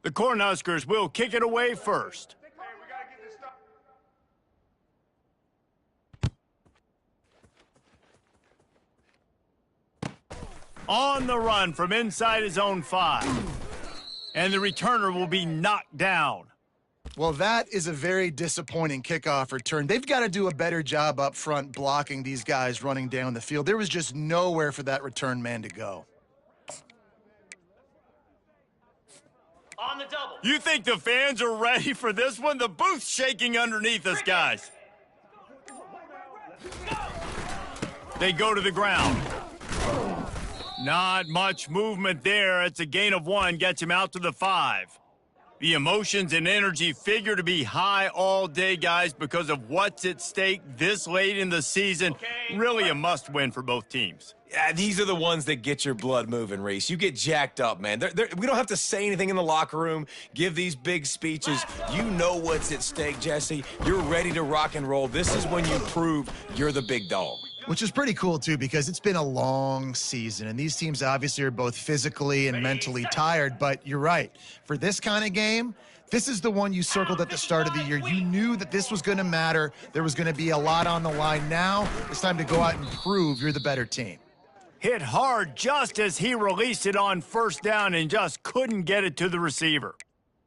The Cornhuskers will kick it away first. On the run from inside his own 5. And the returner will be knocked down. Well, that is a very disappointing kickoff return. They've got to do a better job up front blocking these guys running down the field. There was just nowhere for that return man to go. On the double. You think the fans are ready for this one? The booth's shaking underneath us, guys. They go to the ground. Not much movement there. It's a gain of 1, gets him out to the 5. The emotions and energy figure to be high all day, guys, because of what's at stake this late in the season. Really a must-win for both teams. Yeah, these are the ones that get your blood moving, Reese. You get jacked up, man. We don't have to say anything in the locker room, give these big speeches. You know what's at stake, Jesse. You're ready to rock and roll. This is when you prove you're the big dog. Which is pretty cool, too, because it's been a long season, and these teams obviously are both physically and mentally tired, but you're right. For this kind of game, this is the one you circled at the start of the year. You knew that this was going to matter. There was going to be a lot on the line. Now it's time to go out and prove you're the better team. Hit hard just as he released it on first down and just couldn't get it to the receiver.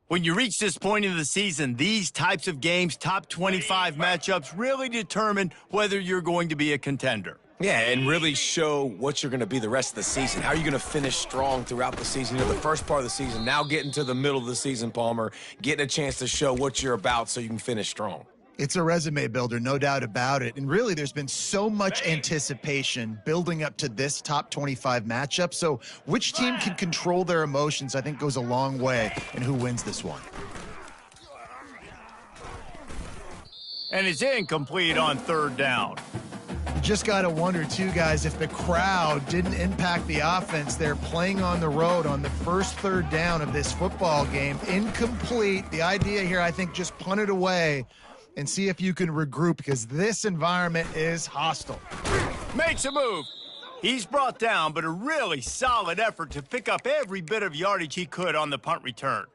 When you reach this point in the season, these types of games, top 25 matchups, really determine whether you're going to be a contender. Yeah, and really show what you're going to be the rest of the season. How are you going to finish strong throughout the season? You know, the first part of the season, now getting to the middle of the season, Palmer, getting a chance to show what you're about so you can finish strong. It's a resume builder, no doubt about it. And really, there's been so much anticipation building up to this top 25 matchup. So which team can control their emotions, I think, goes a long way in who wins this one. And it's incomplete on third down. You just got to wonder, too, guys, if the crowd didn't impact the offense. They're playing on the road on the first third down of this football game. Incomplete. The idea here, I think, just punt it away and see if you can regroup, because this environment is hostile. Makes a move. He's brought down, but a really solid effort to pick up every bit of yardage he could on the punt return.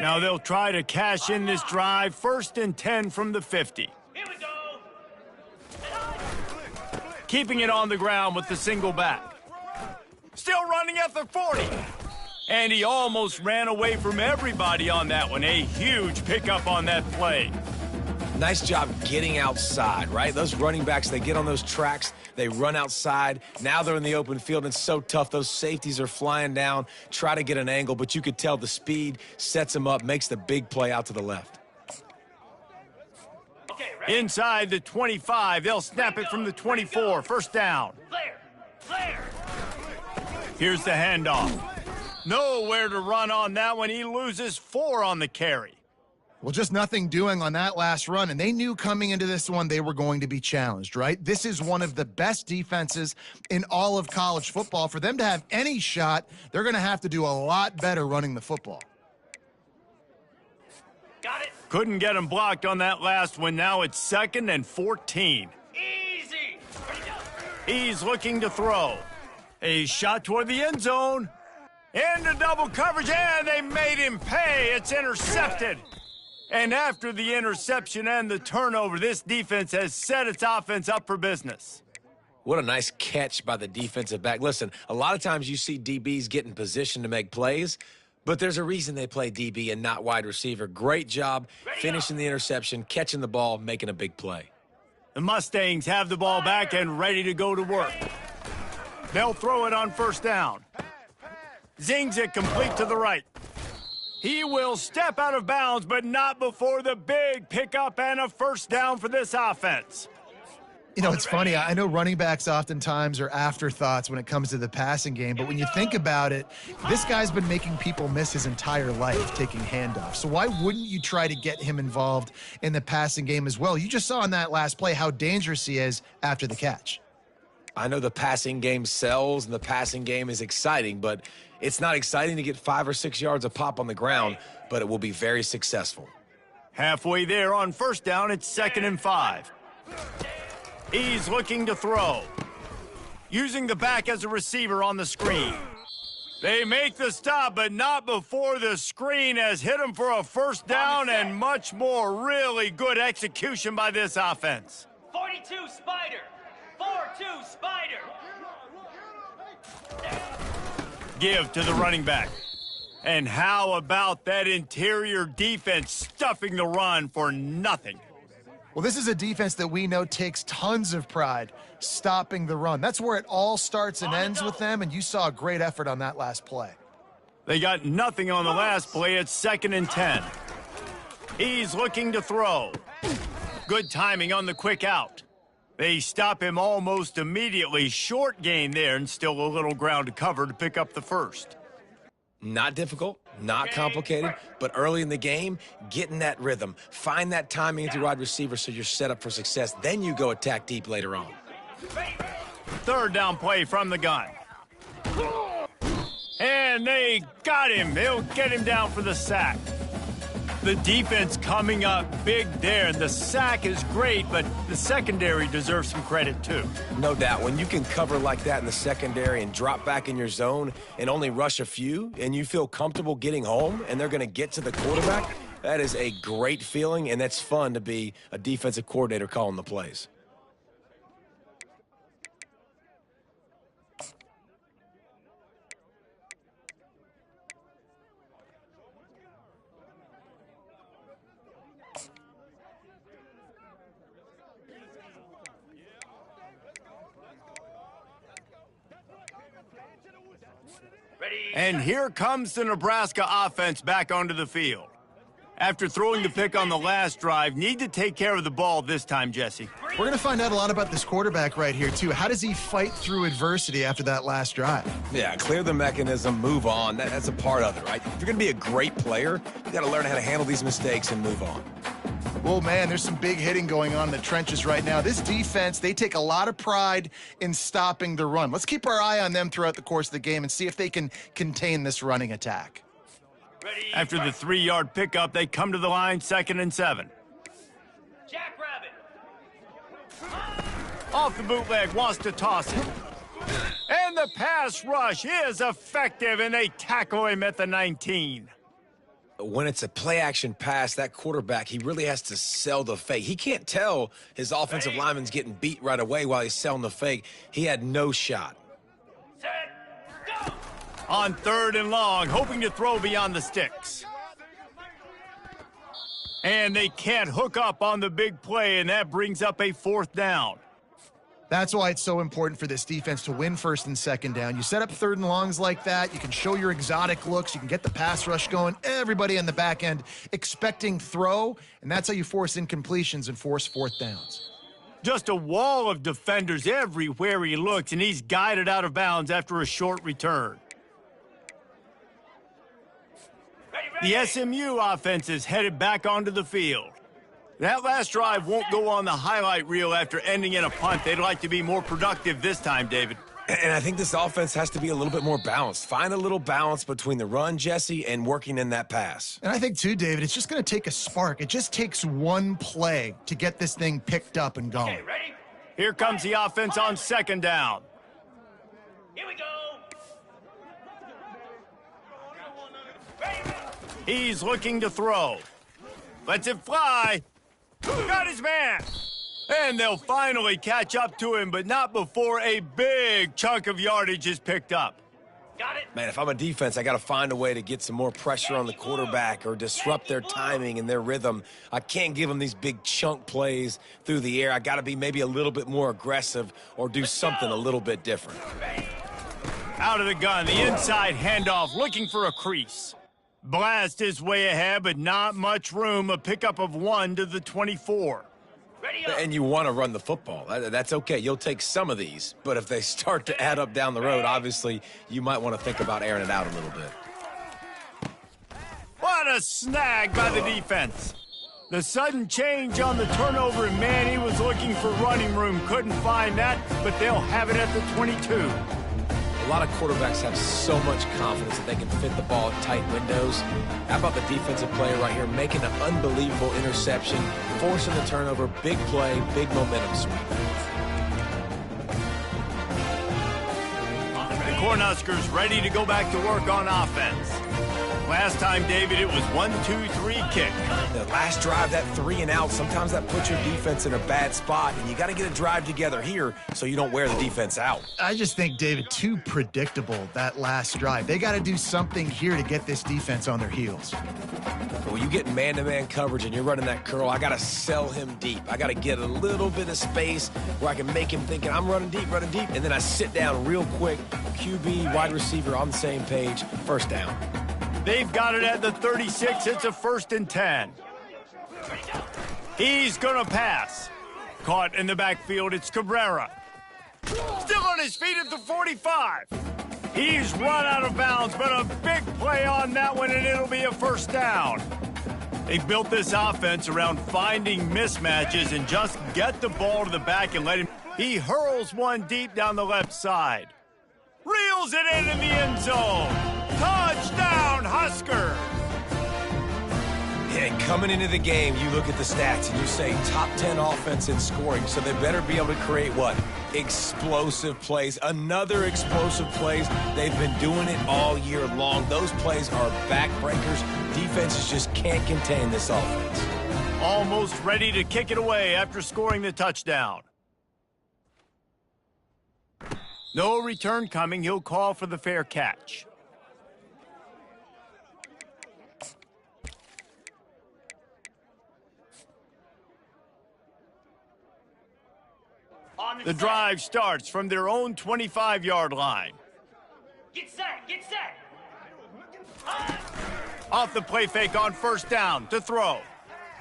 Now they'll try to cash in this drive. 1st and 10 from the 50. Here we go. Keeping it on the ground with the single back. Still running at the 40. And he almost ran away from everybody on that one. A huge pickup on that play. Nice job getting outside, right? Those running backs, they get on those tracks, they run outside. Now they're in the open field, and it's so tough. Those safeties are flying down, try to get an angle, but you could tell the speed sets them up, makes the big play out to the left. Inside the 25, they'll snap it from the 24. First down. Flare. Here's the handoff. Nowhere to run on that one. He loses 4 on the carry. Well, just nothing doing on that last run, and they knew coming into this one they were going to be challenged, right? This is one of the best defenses in all of college football. For them to have any shot, they're going to have to do a lot better running the football. Got it. Couldn't get him blocked on that last one. Now it's 2nd and 14. Easy. He's looking to throw. A shot toward the end zone. Into double coverage, and they made him pay. It's intercepted. And after the interception and the turnover, this defense has set its offense up for business. What a nice catch by the defensive back. Listen, a lot of times you see DBs get in position to make plays, but there's a reason they play DB and not wide receiver. Great job finishing the interception, catching the ball, making a big play. The Mustangs have the ball back and ready to go to work. They'll throw it on first down. Zings it complete to the right. He will step out of bounds, but not before the big pickup and a first down for this offense. You know, it's funny. I know running backs oftentimes are afterthoughts when it comes to the passing game, but when you think about it, this guy's been making people miss his entire life taking handoffs. So why wouldn't you try to get him involved in the passing game as well? You just saw in that last play how dangerous he is after the catch. I know the passing game sells and the passing game is exciting, but it's not exciting to get 5 or 6 yards a pop on the ground, but it will be very successful. Halfway there on first down, it's 2nd and 5. He's looking to throw. using the back as a receiver on the screen. They make the stop, but not before the screen has hit them for a first down and much more. Really good execution by this offense. 42 Spider. 4-2 Spider. Give to the running back. And how about that interior defense stuffing the run for nothing? Well, this is a defense that we know takes tons of pride stopping the run. That's where it all starts and ends with them, and you saw a great effort on that last play. They got nothing on the last play. It's 2nd and 10. He's looking to throw. Good timing on the quick out. They stop him almost immediately. Short gain there, and still a little ground to cover to pick up the first. Not difficult, not complicated, but early in the game, get in that rhythm. Find that timing at the wide receiver so you're set up for success. Then you go attack deep later on. 3rd down play from the gun. And they got him. They'll get him down for the sack. The defense coming up big there. The sack is great, but the secondary deserves some credit too. No doubt. When you can cover like that in the secondary and drop back in your zone and only rush a few, and you feel comfortable getting home and they're going to get to the quarterback, that is a great feeling, and that's fun to be a defensive coordinator calling the plays. And here comes the Nebraska offense back onto the field. After throwing the pick on the last drive, need to take care of the ball this time, Jesse. We're going to find out a lot about this quarterback right here, too. How does he fight through adversity after that last drive? Yeah, clear the mechanism, move on. That's a part of it, right? If you're going to be a great player, you got to learn how to handle these mistakes and move on. Well, man, there's some big hitting going on in the trenches right now. This defense, they take a lot of pride in stopping the run. Let's keep our eye on them throughout the course of the game and see if they can contain this running attack. After the 3-yard pickup, they come to the line, 2nd and 7. Jackrabbit. Off the bootleg, wants to toss it. And the pass rush is effective, and they tackle him at the 19. When it's a play-action pass, that quarterback, he really has to sell the fake. He can't tell his offensive lineman's getting beat right away while he's selling the fake. He had no shot. Set. Go. On 3rd and long, hoping to throw beyond the sticks. And they can't hook up on the big play, and that brings up a 4th down. That's why it's so important for this defense to win 1st and 2nd down. You set up 3rd and longs like that, you can show your exotic looks, you can get the pass rush going, everybody on the back end expecting throw, and that's how you force incompletions and force 4th downs. Just a wall of defenders everywhere he looks, and he's guided out of bounds after a short return. The SMU offense is headed back onto the field. That last drive won't go on the highlight reel after ending in a punt. They'd like to be more productive this time, David. And I think this offense has to be a little bit more balanced. Find a little balance between the run, Jesse, and working in that pass. And I think, too, David, it's just going to take a spark. It just takes one play to get this thing picked up and going. Okay, ready? Here comes the offense on 2nd down. Here we go. Ready. He's looking to throw. Lets it fly. Got his man. And they'll finally catch up to him, but not before a big chunk of yardage is picked up. Got it. Man, if I'm a defense, I got to find a way to get some more pressure on the quarterback or disrupt their timing and their rhythm. I can't give them these big chunk plays through the air. I got to be maybe a little bit more aggressive or do something a little bit different. Out of the gun, the inside handoff, looking for a crease. Blast his way ahead, but not much room. A pickup of 1 to the 24. Ready up. And you want to run the football. That's okay. You'll take some of these. But if they start to add up down the road, obviously, you might want to think about airing it out a little bit. What a snag by the defense. The sudden change on the turnover, and man, he was looking for running room. Couldn't find that, but they'll have it at the 22. A lot of quarterbacks have so much confidence that they can fit the ball in tight windows. How about the defensive player right here making an unbelievable interception, forcing the turnover, big play, big momentum swing. Cornhuskers ready to go back to work on offense. Last time, David, it was 1-2-3 kick. The last drive, that 3 and out, sometimes that puts your defense in a bad spot, and you got to get a drive together here so you don't wear the defense out. I just think, David, too predictable, that last drive. They got to do something here to get this defense on their heels. But when you get man-to-man coverage and you're running that curl, I got to sell him deep. I got to get a little bit of space where I can make him thinking I'm running deep, and then I sit down real quick, QB, wide receiver on the same page, first down. They've got it at the 36. It's a 1st and 10. He's going to pass. Caught in the backfield, it's Cabrera. Still on his feet at the 45. He's run out of bounds, but a big play on that one, and it'll be a 1st down. They built this offense around finding mismatches and just get the ball to the back and let him. He hurls one deep down the left side. Reels it in the end zone. Touchdown, Husker! And coming into the game, you look at the stats and you say top 10 offense in scoring, so they better be able to create what? Explosive plays. Another explosive plays. They've been doing it all year long. Those plays are backbreakers. Defenses just can't contain this offense. Almost ready to kick it away after scoring the touchdown. No return coming. He'll call for the fair catch. The drive starts from their own 25-yard line. Get set, get set. Off the play fake on 1st down to throw.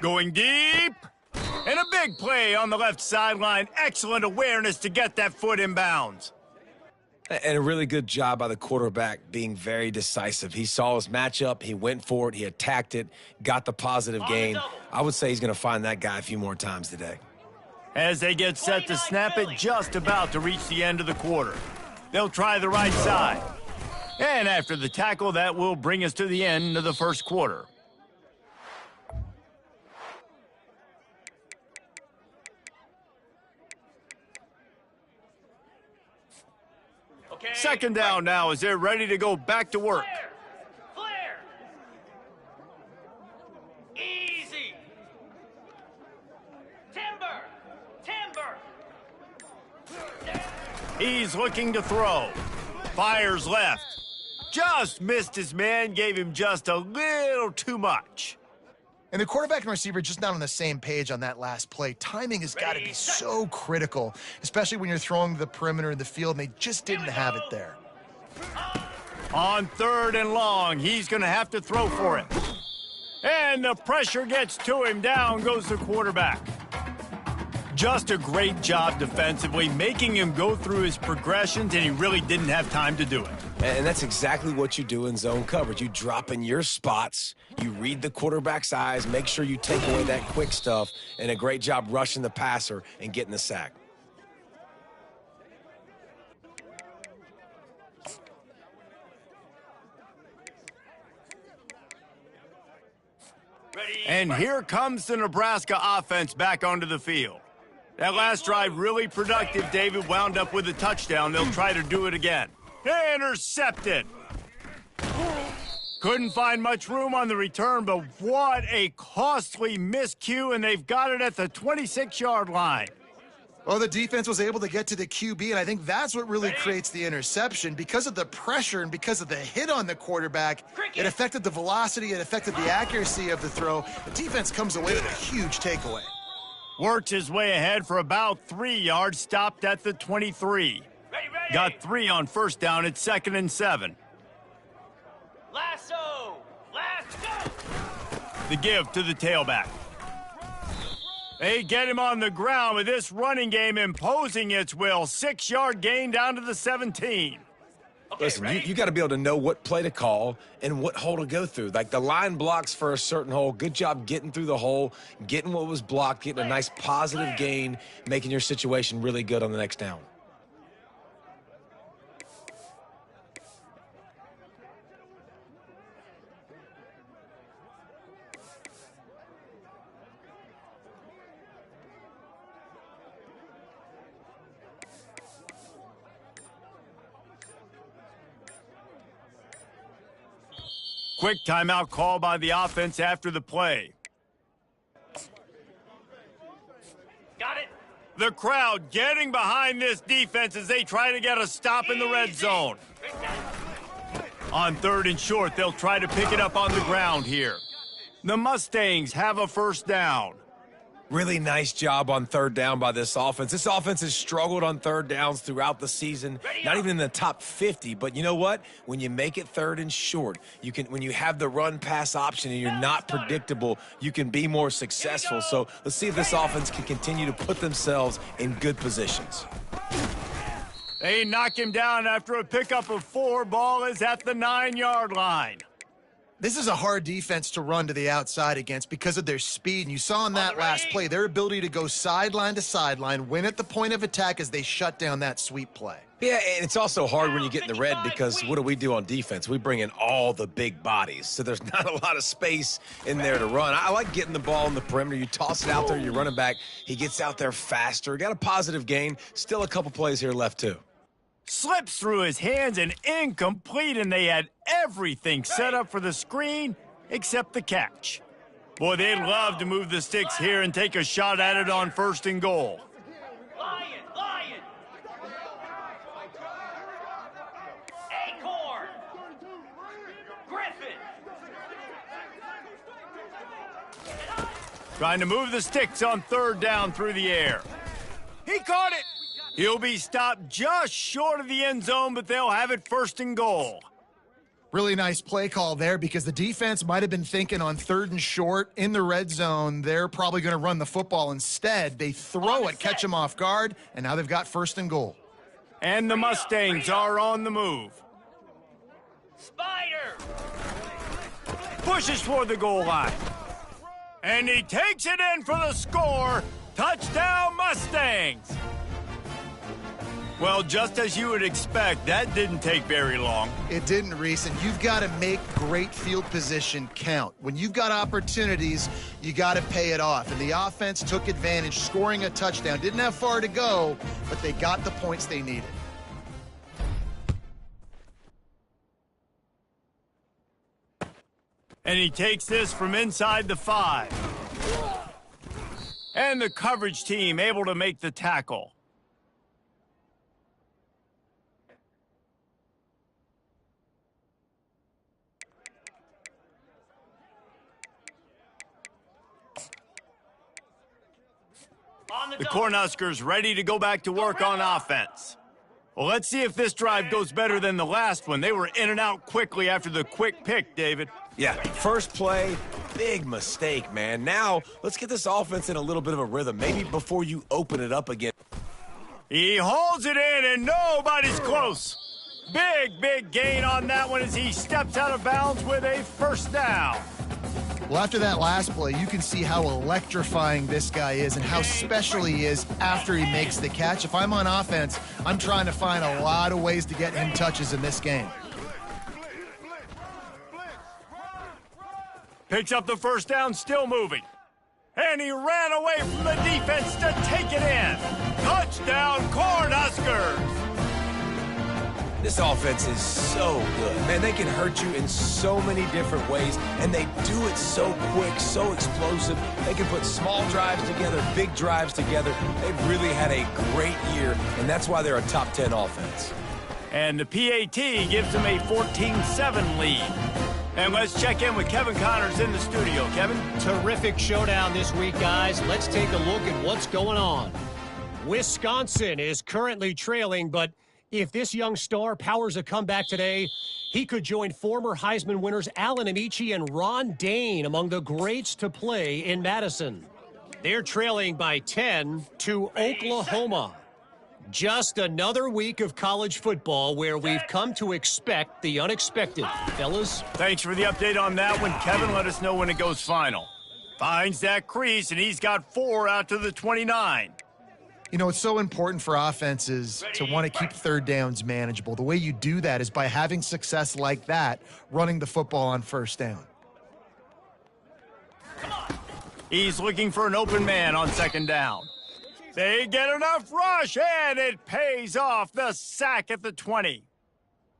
Going deep. And a big play on the left sideline. Excellent awareness to get that foot in bounds. And a really good job by the quarterback being very decisive. He saw his matchup. He went for it. He attacked it, got the positive gain. I would say he's going to find that guy a few more times today. As they get set to snap it, just about to reach the end of the quarter. They'll try the right side. And after the tackle, that will bring us to the end of the 1st quarter. Okay. 2nd down now as they're ready to go back to work. Flare. Easy. Timber. He's looking to throw. Fires left. Just missed his man, gave him just a little too much. And the quarterback and receiver just not on the same page on that last play. Timing has got to be so critical, especially when you're throwing to the perimeter of the field, and they just didn't have it there. On 3rd and long, he's going to have to throw for it. And the pressure gets to him. Down goes the quarterback. Just a great job defensively, making him go through his progressions, and he really didn't have time to do it. And that's exactly what you do in zone coverage. You drop in your spots, you read the quarterback's eyes, make sure you take away that quick stuff, and a great job rushing the passer and getting the sack. And here comes the Nebraska offense back onto the field. That last drive really productive. David wound up with a touchdown. They'll try to do it again. Intercepted. Couldn't find much room on the return, but what a costly miscue, and they've got it at the 26-yard line. Well, the defense was able to get to the QB, and I think that's what really creates the interception. Because of the pressure and because of the hit on the quarterback, it affected the velocity, it affected the accuracy of the throw. The defense comes away with a huge takeaway. Works his way ahead for about 3 yards, stopped at the 23. Ready. Got 3 on 1st down at 2nd and 7. Lasso. Let's go. The give to the tailback. They get him on the ground with this running game imposing its will. 6-yard gain down to the 17. Okay, Listen, you got to be able to know what play to call and what hole to go through. Like the line blocks for a certain hole. Good job getting through the hole, getting what was blocked, getting a nice positive gain, making your situation really good on the next down. Quick timeout call by the offense after the play. Got it. The crowd getting behind this defense as they try to get a stop in the red zone. On 3rd and short, they'll try to pick it up on the ground here. The Mustangs have a first down. Really nice job on 3rd down by this offense. This offense has struggled on 3rd downs throughout the season, not even in the top 50. But you know what? When you make it 3rd and short, when you have the run-pass option and you're not predictable, you can be more successful. So let's see if this offense can continue to put themselves in good positions. They knock him down after a pickup of 4. Ball is at the 9-yard line. This is a hard defense to run to the outside against because of their speed. And you saw in that last play their ability to go sideline to sideline, win at the point of attack as they shut down that sweep play. Yeah, and it's also hard when you get in the red because what do we do on defense? We bring in all the big bodies, so there's not a lot of space in there to run. I like getting the ball in the perimeter. You toss it out there, you're running back. He gets out there faster. Got a positive gain. Still a couple plays here left, too. Slips through his hands and incomplete, and they had everything set up for the screen except the catch. Boy, they'd love to move the sticks here and take a shot at it on 1st and goal. Lion. Acorn. Griffin. Trying to move the sticks on 3rd down through the air. He caught it. He'll be stopped just short of the end zone, but they'll have it 1st and goal. Really nice play call there because the defense might have been thinking on 3rd and short in the red zone, they're probably going to run the football. Instead, they throw it, catch them off guard, and now they've got 1st and goal. And the Mustangs are on the move. Spider. Pushes toward the goal line. And he takes it in for the score. Touchdown, Mustangs. Well, just as you would expect, that didn't take very long. It didn't, Reese, and you've got to make great field position count. When you've got opportunities, you got to pay it off. And the offense took advantage, scoring a touchdown. Didn't have far to go, but they got the points they needed. And he takes this from inside the 5. And the coverage team able to make the tackle. The Cornhuskers ready to go back to work on offense. Well, let's see if this drive goes better than the last one. They were in and out quickly after the quick pick, David. Yeah, first play, big mistake, man. Now, let's get this offense in a little bit of a rhythm, maybe before you open it up again. He holds it in, and nobody's close. Big gain on that one as he steps out of bounds with a 1st down. Well, after that last play, you can see how electrifying this guy is and how special he is after he makes the catch. If I'm on offense, I'm trying to find a lot of ways to get him touches in this game. Picks up the 1st down, still moving. And he ran away from the defense to take it in. Touchdown, Cornhuskers! This offense is so good. Man, they can hurt you in so many different ways, and they do it so quick, so explosive. They can put small drives together, big drives together. They've really had a great year, and that's why they're a top 10 offense. And the PAT gives them a 14-7 lead. And let's check in with Kevin Connors in the studio. Kevin? Terrific showdown this week, guys. Let's take a look at what's going on. Wisconsin is currently trailing, but if this young star powers a comeback today, he could join former Heisman winners Alan Amici and Ron Dane among the greats to play in Madison. They're trailing by 10 to Oklahoma. Just another week of college football where we've come to expect the unexpected. Fellas? Thanks for the update on that one, Kevin. Let us know when it goes final. Finds that crease, and he's got 4 out to the 29. You know, it's so important for offenses to want to keep 3rd downs manageable. The way you do that is by having success like that, running the football on 1st down. He's looking for an open man on 2nd down. They get enough rush, and it pays off. The sack at the 20.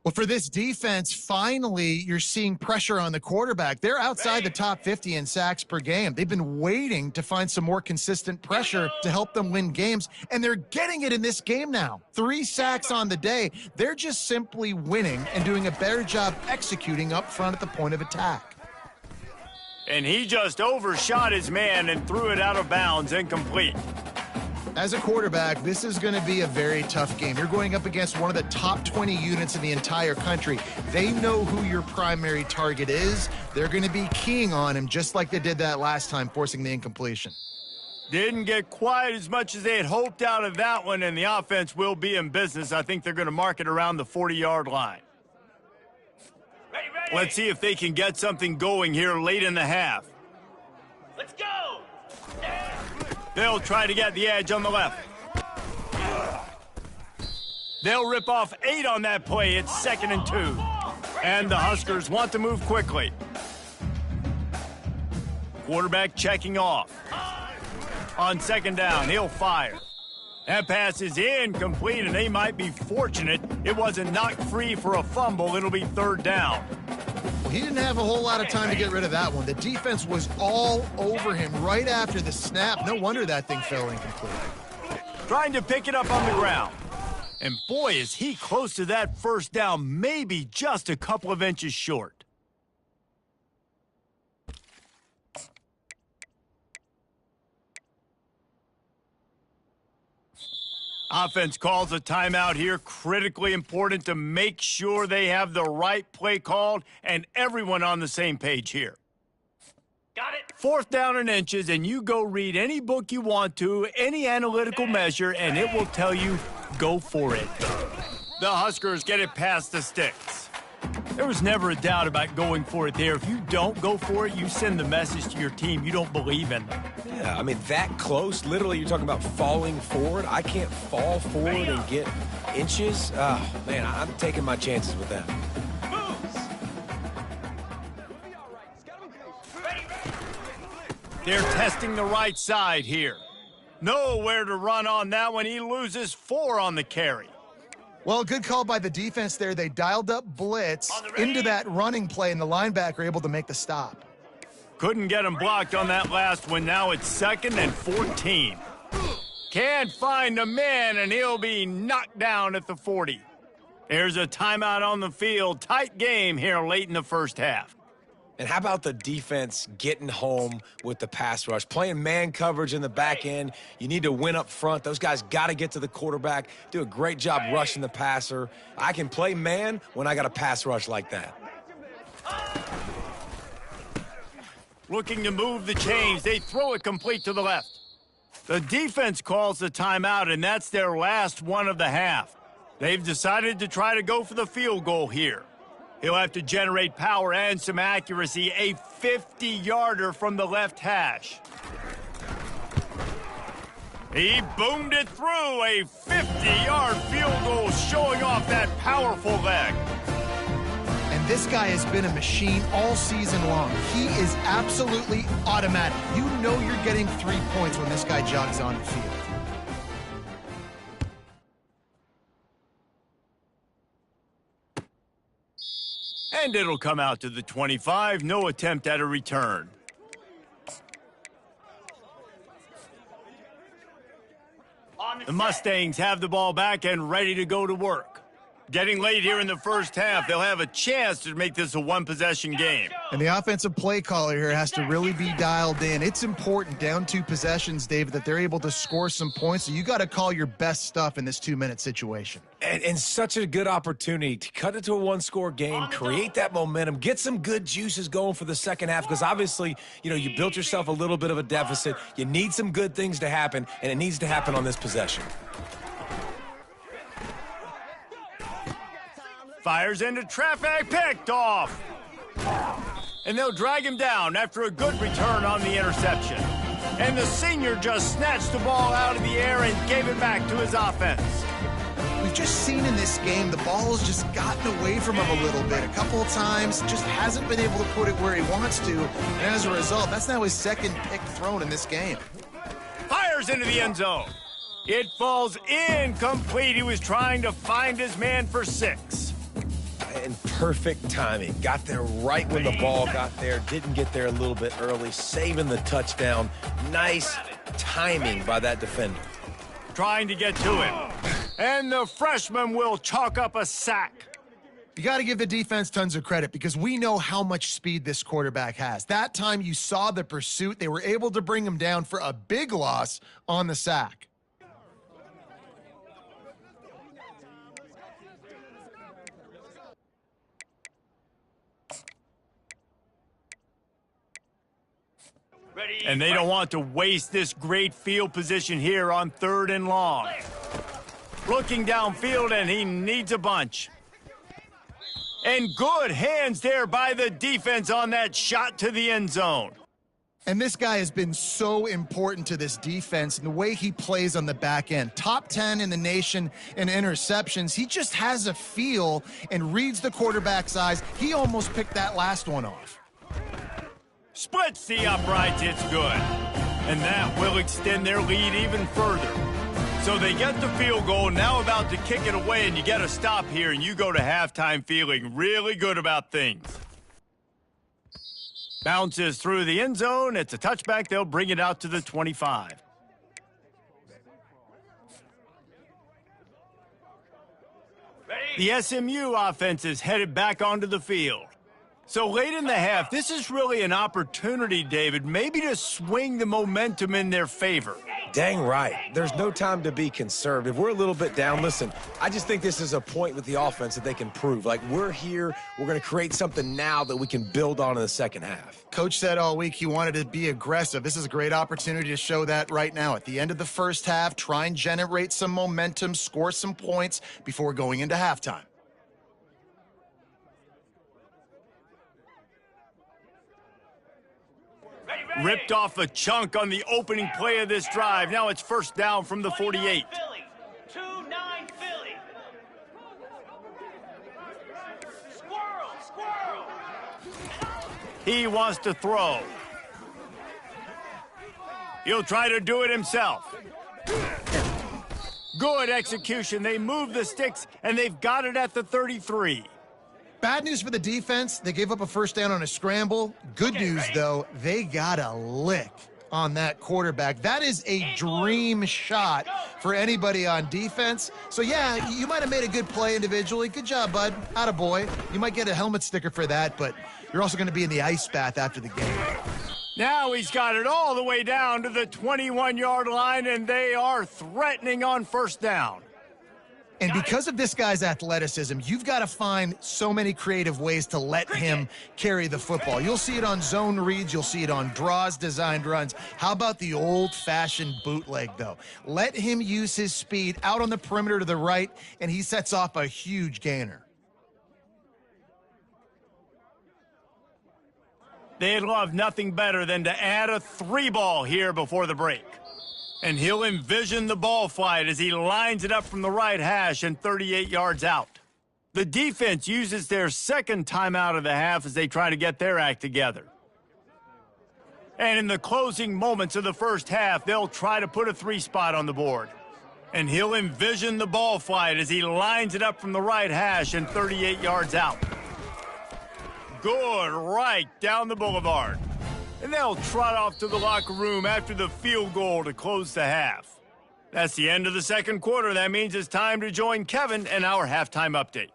Well, for this defense, finally, you're seeing pressure on the quarterback. They're outside the top 50 in sacks per game. They've been waiting to find some more consistent pressure to help them win games, and they're getting it in this game now. 3 sacks on the day. They're just simply winning and doing a better job executing up front at the point of attack. And he just overshot his man and threw it out of bounds, incomplete. As a quarterback, this is going to be a very tough game. You're going up against one of the top 20 units in the entire country. They know who your primary target is. They're going to be keying on him just like they did that last time, forcing the incompletion. Didn't get quite as much as they had hoped out of that one, and the offense will be in business. I think they're going to mark it around the 40-yard line. Ready. Let's see if they can get something going here late in the half. Let's go. They'll try to get the edge on the left. They'll rip off 8 on that play. It's 2nd and 2. And the Huskers want to move quickly. Quarterback checking off. On 2nd down, he'll fire. That pass is incomplete, and they might be fortunate it wasn't knocked free for a fumble. It'll be 3rd down. He didn't have a whole lot of time to get rid of that one. The defense was all over him right after the snap. No wonder that thing fell incomplete. Trying to pick it up on the ground. And boy, is he close to that 1st down, maybe just a couple of inches short. Offense calls a timeout here. Critically important to make sure they have the right play called and everyone on the same page here. Got it. 4th down and inches, and you go read any book you want to, any analytical measure, and it will tell you, go for it. The Huskers get it past the sticks. There was never a doubt about going for it there. If you don't go for it, you send the message to your team you don't believe in them. Yeah, I mean, that close, literally, you're talking about falling forward. I can't fall forward and get inches. Oh, man, I'm taking my chances with that. They're testing the right side here. Nowhere to run on that one. He loses 4 on the carry. Well, good call by the defense there. They dialed up blitz into that running play, and the linebacker able to make the stop. Couldn't get him blocked on that last one. Now it's 2nd and 14. Can't find the man, and he'll be knocked down at the 40. There's a timeout on the field. Tight game here late in the 1st half. And how about the defense getting home with the pass rush? Playing man coverage in the back end. You need to win up front. Those guys got to get to the quarterback, do a great job rushing the passer. I can play man when I got a pass rush like that. Looking to move the chains. They throw it complete to the left. The defense calls the timeout, and that's their last one of the half. They've decided to try to go for the field goal here. He'll have to generate power and some accuracy. A 50-yarder from the left hash. He boomed it through. A 50-yard field goal showing off that powerful leg. And this guy has been a machine all season long. He is absolutely automatic. You know you're getting 3 points when this guy jogs on the field. And it'll come out to the 25. No attempt at a return. The Mustangs have the ball back and ready to go to work. Getting late here in the 1st half, they'll have a chance to make this a one-possession game. And the offensive play caller here has to really be dialed in. It's important, down 2 possessions, David, that they're able to score some points. So you got to call your best stuff in this 2-minute situation. And such a good opportunity to cut it to a 1-score game, create that momentum, get some good juices going for the 2nd half, because obviously, you know, you built yourself a little bit of a deficit. You need some good things to happen, and it needs to happen on this possession. Fires into traffic, picked off. And they'll drag him down after a good return on the interception. And the senior just snatched the ball out of the air and gave it back to his offense. We've just seen in this game the ball has just gotten away from him a little bit. A couple of times, just hasn't been able to put it where he wants to. And as a result, that's now his 2nd pick thrown in this game. Fires into the end zone. It falls incomplete. He was trying to find his man for 6. and perfect timing. Got there right when the ball got there, didn't get there a little bit early, saving the touchdown. Nice timing by that defender. Trying to get to it. And the freshman will chalk up a sack. You got to give the defense tons of credit because we know how much speed this quarterback has. That time you saw the pursuit. They were able to bring him down for a big loss on the sack. And they don't want to waste this great field position here on 3rd and long. Looking downfield, and he needs a bunch. And good hands there by the defense on that shot to the end zone. And this guy has been so important to this defense and the way he plays on the back end. Top 10 in the nation in interceptions. He just has a feel and reads the quarterback's eyes. He almost picked that last one off. Splits the uprights, it's good. And that will extend their lead even further. So they get the field goal, now about to kick it away, and you get a stop here, and you go to halftime feeling really good about things. Bounces through the end zone. It's a touchback. They'll bring it out to the 25. The SMU offense is headed back onto the field. So late in the half, this is really an opportunity, David, maybe to swing the momentum in their favor. Dang right. There's no time to be conservative. We're a little bit down. Listen, I just think this is a point with the offense that they can prove. Like, we're here. We're going to create something now that we can build on in the second half. Coach said all week he wanted to be aggressive. This is a great opportunity to show that right now. At the end of the first half, try and generate some momentum, score some points before going into halftime. Ripped off a chunk on the opening play of this drive. Now it's first down from the 48. 2-9 Philly. Squirrel. He wants to throw. He'll try to do it himself. Good execution. They move the sticks, and they've got it at the 33. Bad news for the defense. They gave up a first down on a scramble. Good news, though, they got a lick on that quarterback. That is a dream shot for anybody on defense. So, yeah, you might have made a good play individually. Good job, bud. Attaboy. You might get a helmet sticker for that, but you're also going to be in the ice bath after the game. Now he's got it all the way down to the 21-yard line, and they are threatening on first down. And because of this guy's athleticism, you've got to find so many creative ways to let him carry the football. You'll see it on zone reads. You'll see it on draws, designed runs. How about the old-fashioned bootleg, though? Let him use his speed out on the perimeter to the right, and he sets off a huge gainer. They'd love nothing better than to add a 3-ball here before the break. And he'll envision the ball flight as he lines it up from the right hash and 38 yards out. The defense uses their second timeout of the half as they try to get their act together. And in the closing moments of the first half, they'll try to put a 3-spot on the board. And he'll envision the ball flight as he lines it up from the right hash and 38 yards out. Good right down the boulevard. And they'll trot off to the locker room after the field goal to close the half. That's the end of the second quarter. That means it's time to join Kevin and our halftime update.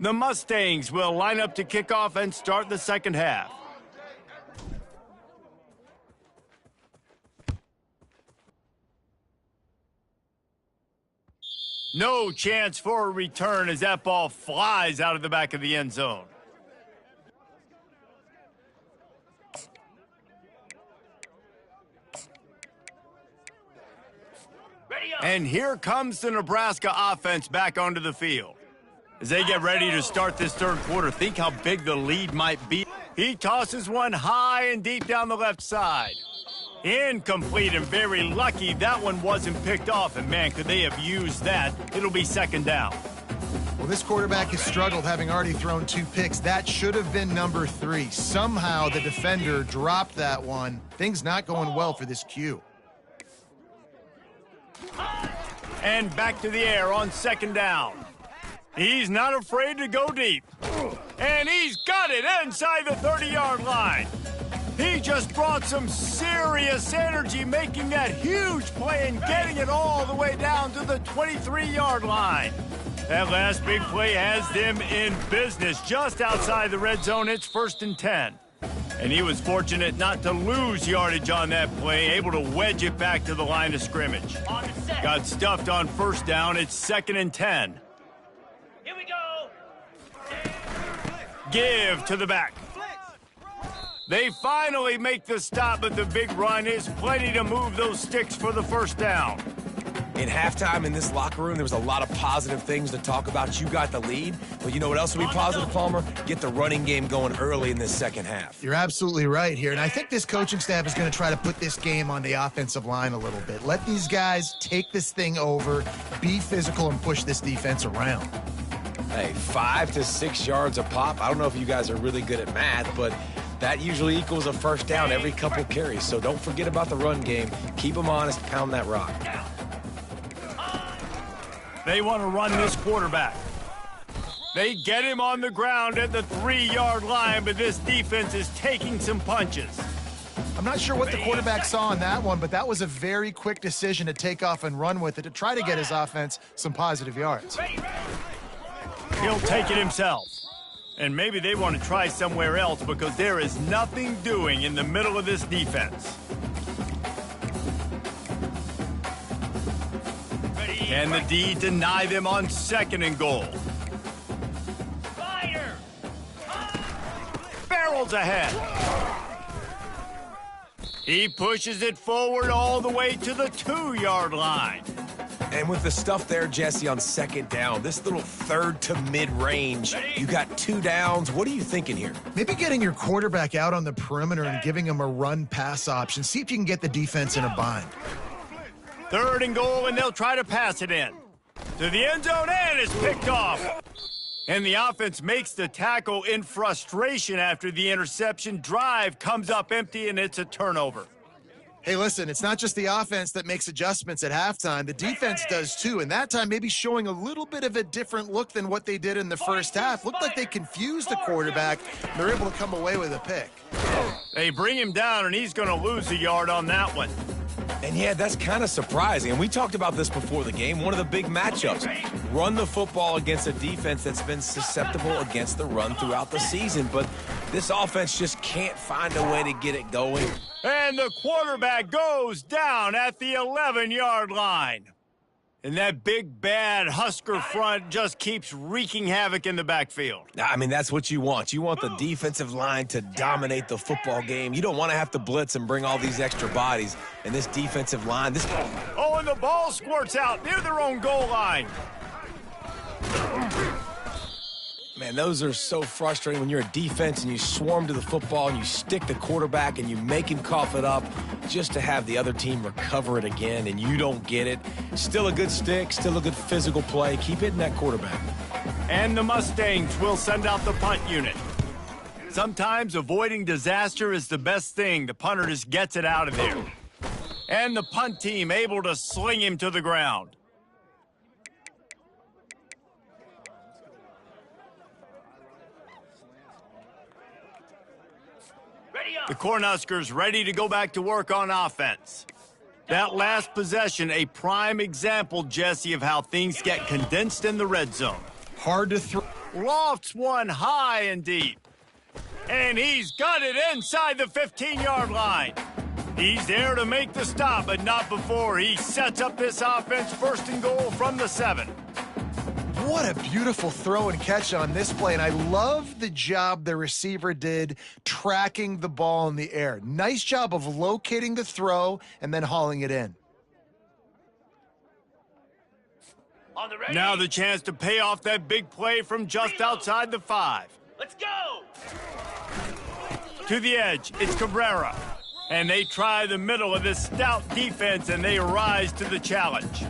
The Mustangs will line up to kick off and start the second half. No chance for a return as that ball flies out of the back of the end zone. And here comes the Nebraska offense back onto the field. As they get ready to start this third quarter, think how big the lead might be. He tosses one high and deep down the left side. Incomplete, and very lucky that one wasn't picked off. And, man, could they have used that? It'll be second down. Well, this quarterback has struggled, having already thrown 2 picks. That should have been number 3. Somehow the defender dropped that one. Things not going well for this Q. And back to the air on second down. He's not afraid to go deep. And he's got it inside the 30-yard line. He just brought some serious energy making that huge play and getting it all the way down to the 23-yard line. That last big play has them in business just outside the red zone. It's 1st and 10. And he was fortunate not to lose yardage on that play, able to wedge it back to the line of scrimmage. Got stuffed on 1st down. It's 2nd and 10. Here we go. Give to the back. They finally make the stop, but the big run is plenty to move those sticks for the 1st down. In halftime in this locker room, there was a lot of positive things to talk about. You got the lead, but you know what else will be positive, Palmer? Get the running game going early in this second half. You're absolutely right here, and I think this coaching staff is going to try to put this game on the offensive line a little bit. Let these guys take this thing over, be physical, and push this defense around. Hey, 5 to 6 yards a pop. I don't know if you guys are really good at math, but that usually equals a 1st down every couple carries. So don't forget about the run game. Keep them honest, pound that rock. They want to run this quarterback. They get him on the ground at the 3-yard line, but this defense is taking some punches. I'm not sure what the quarterback saw on that one, but that was a very quick decision to take off and run with it to try to get his offense some positive yards. He'll take it himself. And maybe they want to try somewhere else because there is nothing doing in the middle of this defense. Can the D deny them on 2nd and goal? Fire! Barrels ahead. He pushes it forward all the way to the 2-yard line. And with the stuff there, Jesse, on 2nd down, this little 3rd to mid-range, you got 2 downs. What are you thinking here? Maybe getting your quarterback out on the perimeter and giving him a run-pass option. See if you can get the defense in a bind. 3rd and goal, and they'll try to pass it in. To the end zone, and it's picked off. And the offense makes the tackle in frustration after the interception. Drive comes up empty, and it's a turnover. Hey, listen, it's not just the offense that makes adjustments at halftime. The defense does too, and that time maybe showing a little bit of a different look than what they did in the 1st half. Looked like they confused the quarterback, and they're able to come away with a pick. They bring him down, and he's going to lose a yard on that one. And yeah, that's kind of surprising. And we talked about this before the game. One of the big matchups. Run the football against a defense that's been susceptible against the run throughout the season. But this offense just can't find a way to get it going. And the quarterback goes down at the 11-yard line. And that big, bad Husker front just keeps wreaking havoc in the backfield. I mean, that's what you want. You want the defensive line to dominate the football game. You don't want to have to blitz and bring all these extra bodies. And this defensive line, Oh, and the ball squirts out near their own goal line. Man, those are so frustrating when you're a defense and you swarm to the football and you stick the quarterback and you make him cough it up just to have the other team recover it again and you don't get it. Still a good stick, still a good physical play. Keep hitting that quarterback. And the Mustangs will send out the punt unit. Sometimes avoiding disaster is the best thing. The punter just gets it out of there. And the punt team able to sling him to the ground. The Cornhuskers ready to go back to work on offense. That last possession, a prime example, Jesse, of how things get condensed in the red zone. Hard to throw. Lofts one high and deep. And he's got it inside the 15-yard line. He's there to make the stop, but not before he sets up this offense 1st and goal from the 7. What a beautiful throw and catch on this play, and I love the job the receiver did tracking the ball in the air. Nice job of locating the throw and then hauling it in. Now the chance to pay off that big play from just outside the 5. Let's go! To the edge, it's Cabrera. And they try the middle of this stout defense, and they rise to the challenge.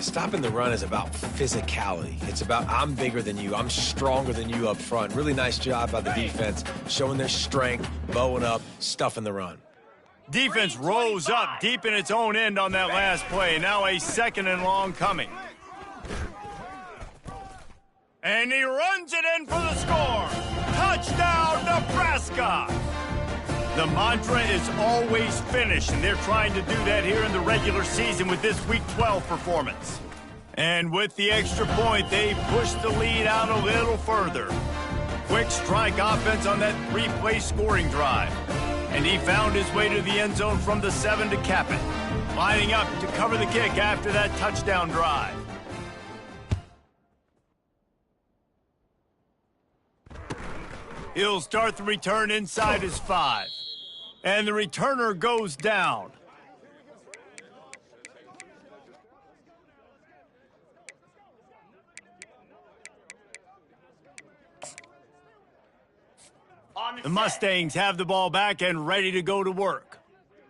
Stopping the run is about physicality. It's about I'm bigger than you. I'm stronger than you up front. Really nice job by the defense, showing their strength, bowing up, stuffing the run. Defense rose up deep in its own end on that last play. Now a 2nd and long coming. And he runs it in for the score. Touchdown, Nebraska! The mantra is always finish, and they're trying to do that here in the regular season with this Week 12 performance. And with the extra point, they push the lead out a little further. Quick strike offense on that three-play scoring drive. And he found his way to the end zone from the 7 to cap it. Lining up to cover the kick after that touchdown drive. He'll start the return inside his 5. And the returner goes down. The Mustangs have the ball back and ready to go to work.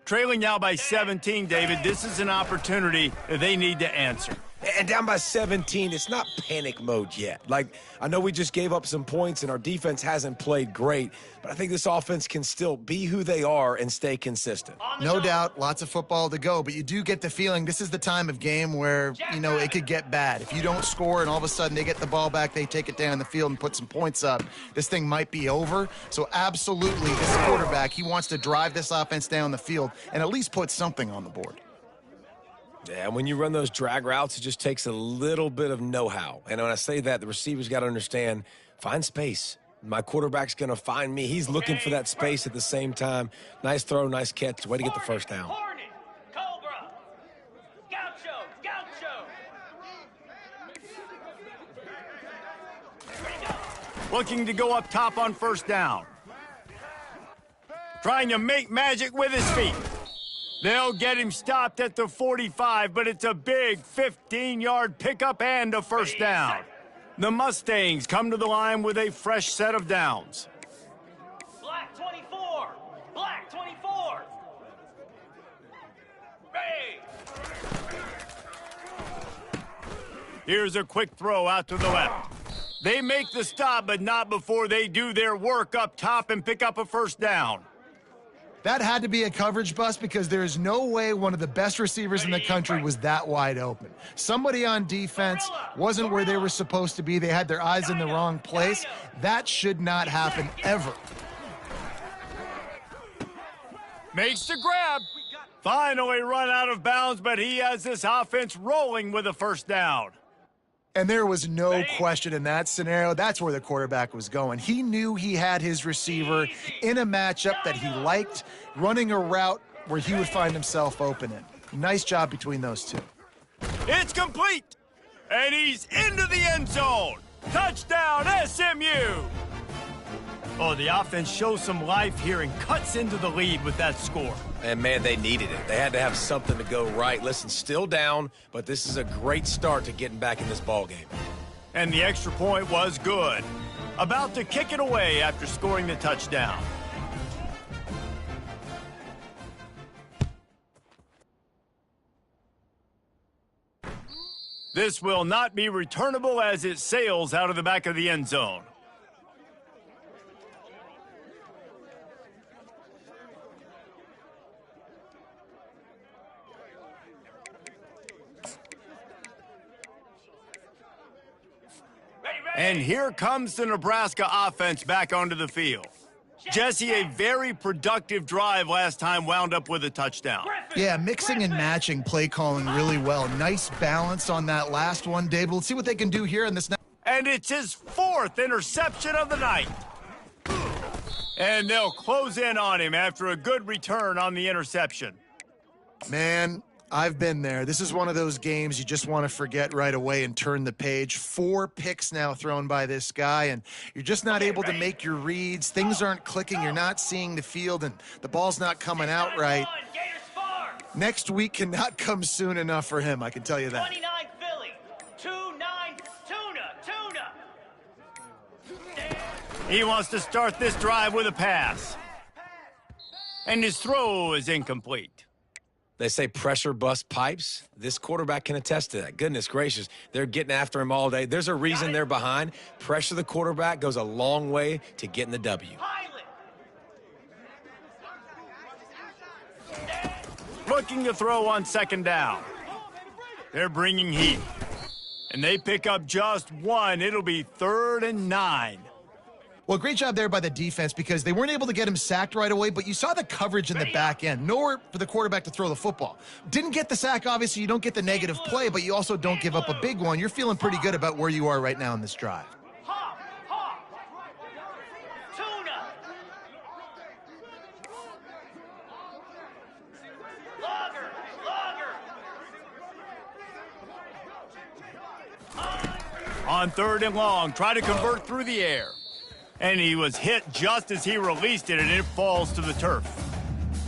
Trailing now by 17, David, this is an opportunity that they need to answer. And down by 17, it's not panic mode yet. Like, I know we just gave up some points and our defense hasn't played great, but I think this offense can still be who they are and stay consistent. No doubt, lots of football to go, but you do get the feeling this is the time of game where, you know, it could get bad. If you don't score and all of a sudden they get the ball back, they take it down the field and put some points up, this thing might be over. So absolutely, this quarterback, he wants to drive this offense down the field and at least put something on the board. Yeah, when you run those drag routes, it just takes a little bit of know-how. And when I say that, the receivers got to understand, find space. My quarterback's going to find me. He's looking for that space at the same time. Nice throw, nice catch. Way to get the first down. Hornet, Cobra, Gaucho, Gaucho. Ready to go. Looking to go up top on first down. Trying to make magic with his feet. They'll get him stopped at the 45, but it's a big 15-yard pickup and a first down. The Mustangs come to the line with a fresh set of downs. Black 24, Black 24. Ready. Here's a quick throw out to the left. They make the stop, but not before they do their work up top and pick up a first down. That had to be a coverage bust because there is no way one of the best receivers in the country was that wide open. Somebody on defense wasn't where they were supposed to be. They had their eyes in the wrong place. That should not happen ever. Makes the grab. Finally run out of bounds, but he has this offense rolling with a first down. And there was no question in that scenario. That's where the quarterback was going. He knew he had his receiver in a matchup that he liked, running a route where he would find himself open in. Nice job between those two. It's complete, and he's into the end zone. Touchdown, SMU. Oh, the offense shows some life here and cuts into the lead with that score. And, man, they needed it. They had to have something to go right. Listen, still down, but this is a great start to getting back in this ballgame. And the extra point was good. About to kick it away after scoring the touchdown. This will not be returnable as it sails out of the back of the end zone. And here comes the Nebraska offense back onto the field. Jesse, a very productive drive last time wound up with a touchdown. Yeah, mixing and matching play calling really well. Nice balance on that last one, David. Let's see what they can do here in this next. And it's his 4th interception of the night. And they'll close in on him after a good return on the interception. Man, I've been there. This is one of those games you just want to forget right away and turn the page. 4 picks now thrown by this guy, and you're just not able to make your reads. Things aren't clicking. You're not seeing the field, and the ball's not coming out right. Next week cannot come soon enough for him, I can tell you that. 29 Philly, 2-9 Tuna. He wants to start this drive with a pass. And his throw is incomplete. They say pressure bust pipes. This quarterback can attest to that. Goodness gracious, they're getting after him all day. There's a reason they're behind. Pressure the quarterback goes a long way to getting the W. Looking to throw on second down. They're bringing heat. And they pick up just one. It'll be 3rd and 9. Well, great job there by the defense because they weren't able to get him sacked right away, but you saw the coverage in the back end. Nowhere for the quarterback to throw the football. Didn't get the sack, obviously. You don't get the negative play, but you also don't give up a big one. You're feeling pretty good about where you are right now in this drive. Hop, hop. Tuna. Logger, On 3rd and long, try to convert through the air. And he was hit just as he released it, and it falls to the turf.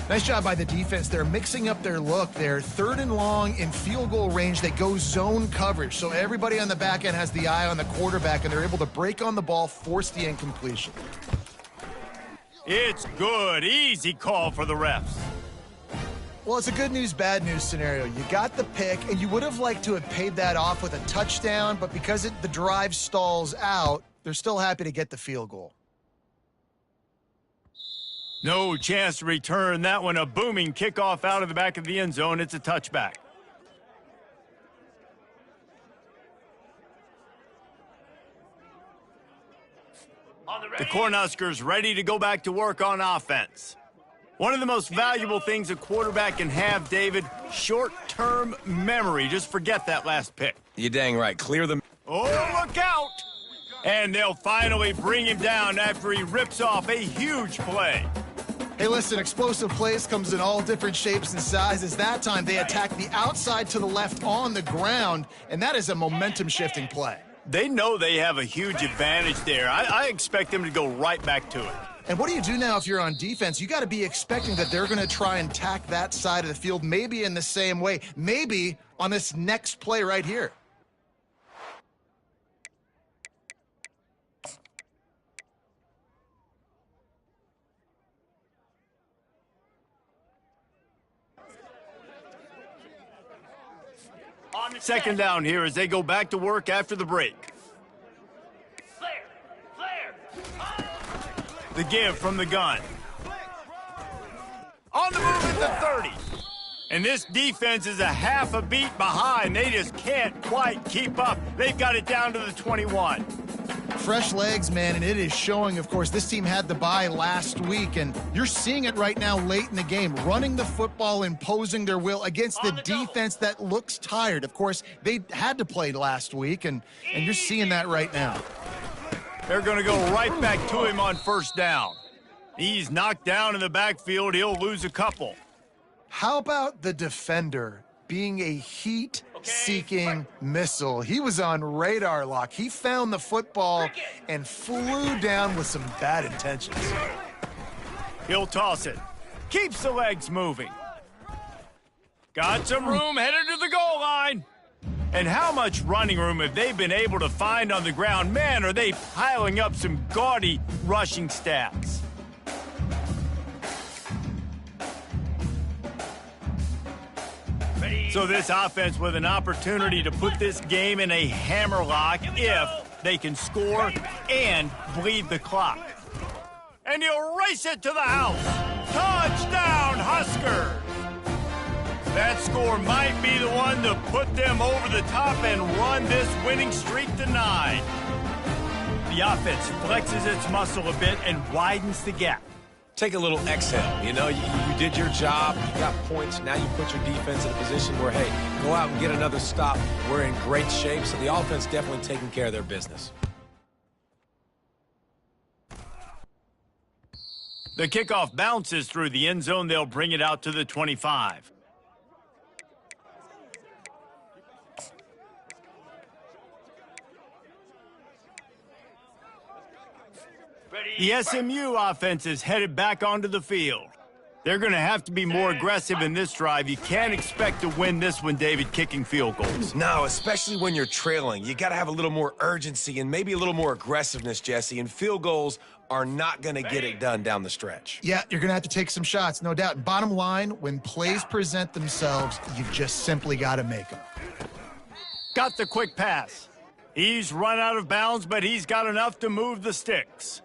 Nice job by the defense. They're mixing up their look. They're 3rd and long in field goal range. They go zone coverage. So everybody on the back end has the eye on the quarterback, and they're able to break on the ball, force the incompletion. It's good. Easy call for the refs. Well, it's a good news, bad news scenario. You got the pick, and you would have liked to have paid that off with a touchdown, but because the drive stalls out, they're still happy to get the field goal. No chance to return that one. A booming kickoff out of the back of the end zone. It's a touchback. The Cornhuskers ready to go back to work on offense. One of the most valuable things a quarterback can have, David, short-term memory. Just forget that last pick. You're dang right. Clear them. Oh, look out! And they'll finally bring him down after he rips off a huge play. Hey, listen, explosive plays comes in all different shapes and sizes. That time, they attack the outside to the left on the ground, and that is a momentum-shifting play. They know they have a huge advantage there. I expect them to go right back to it. And what do you do now if you're on defense? You got to be expecting that they're going to try and tack that side of the field, maybe in the same way, maybe on this next play right here. Second down here as they go back to work after the break. The give from the gun. On the move at the 30. And this defense is a half a beat behind. They just can't quite keep up. They've got it down to the 21. Fresh legs, man, and it is showing. Of course, this team had the bye last week, and you're seeing it right now late in the game, running the football, imposing their will against the defense that looks tired. Of course, they had to play last week, and you're seeing that right now. They're going to go right back to him on 1st down. He's knocked down in the backfield. He'll lose a couple. How about the defender being a heat-seeking missile? He was on radar lock. He found the football and flew down with some bad intentions. He'll toss it. Keeps the legs moving. Got some room, headed to the goal line. And how much running room have they been able to find on the ground? Man, are they piling up some gaudy rushing stats. So this offense with an opportunity to put this game in a hammerlock if they can score and bleed the clock. And he'll race it to the house. Touchdown, Huskers! That score might be the one to put them over the top and run this winning streak to 9. The offense flexes its muscle a bit and widens the gap. Take a little exhale. You know, you did your job. You got points. Now you put your defense in a position where, hey, go out and get another stop. We're in great shape, so the offense definitely taking care of their business. The kickoff bounces through the end zone. They'll bring it out to the 25. The SMU offense is headed back onto the field. They're going to have to be more aggressive in this drive. You can't expect to win this one, David, kicking field goals. No, especially when you're trailing. You got to have a little more urgency and maybe a little more aggressiveness, Jesse, and field goals are not going to get it done down the stretch. Yeah, you're going to have to take some shots, no doubt. Bottom line, when plays present themselves, you've just simply got to make them. Got the quick pass. He's run out of bounds, but he's got enough to move the sticks.